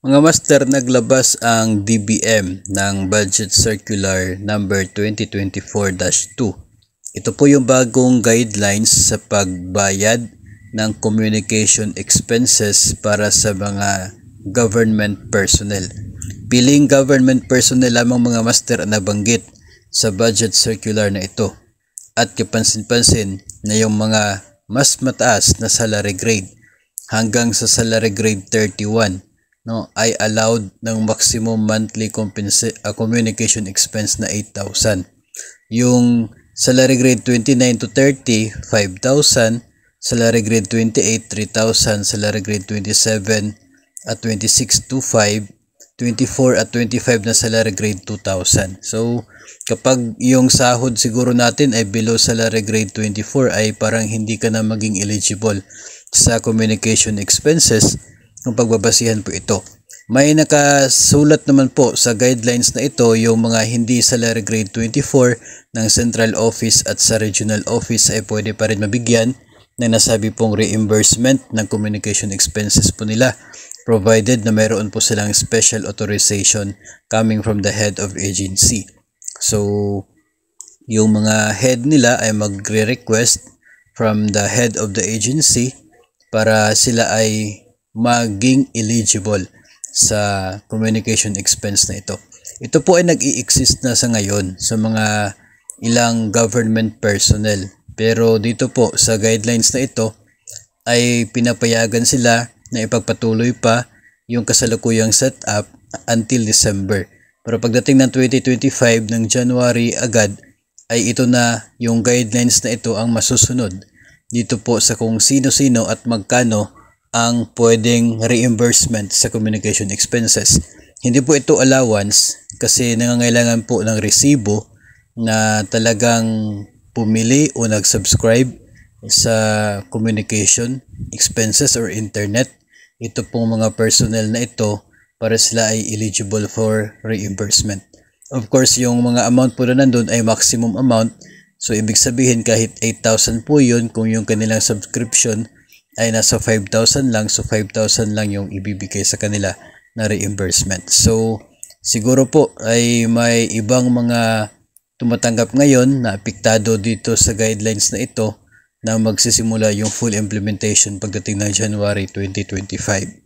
Mga master, naglabas ang DBM ng Budget Circular number 2024-2. Ito po yung bagong guidelines sa pagbayad ng communication expenses para sa mga government personnel. Piling government personnel lamang mga master ang nabanggit sa budget circular na ito. At kapansin-pansin na yung mga mas mataas na salary grade hanggang sa salary grade 31 ay allowed ng maximum monthly communication expense na 8,000. Yung salary grade 29 to 30, 5,000, salary grade 28, 3,000, salary grade 27 at 26 to 5, 24 at 25 na salary grade 2,000. So, kapag yung sahod siguro natin ay below salary grade 24 ay parang hindi ka na maging eligible sa communication expenses kung pagbabasihan po ito. May nakasulat naman po sa guidelines na ito yung mga hindi salary grade 24 ng central office at sa regional office ay pwede pa rin mabigyan ng nasabi pong reimbursement ng communication expenses po nila, provided na mayroon po silang special authorization coming from the head of agency. So, yung mga head nila ay magre-request from the head of the agency para sila ay maging eligible sa communication expense na ito. Ito po ay nag-i-exist na sa ngayon sa mga ilang government personnel. Pero dito po sa guidelines na ito ay pinapayagan sila na ipagpatuloy pa yung kasalukuyang setup until December. Pero pagdating ng 2025 ng January agad ay ito na yung guidelines na ito ang masusunod dito po sa kung sino-sino at magkano ang pwedeng reimbursement sa communication expenses. Hindi po ito allowance kasi nangangailangan po ng resibo na talagang pumili o nag-subscribe sa communication expenses or internet. Ito pong mga personnel na ito para sila ay eligible for reimbursement. Of course, yung mga amount po na nandun ay maximum amount. So, ibig sabihin kahit 8,000 po yun kung yung kanilang subscription ay nasa 5,000 lang. So, 5,000 lang yung ibibigay sa kanila na reimbursement. So, siguro po ay may ibang mga tumatanggap ngayon na apektado dito sa guidelines na ito na magsisimula yung full implementation pagdating ng January 2025.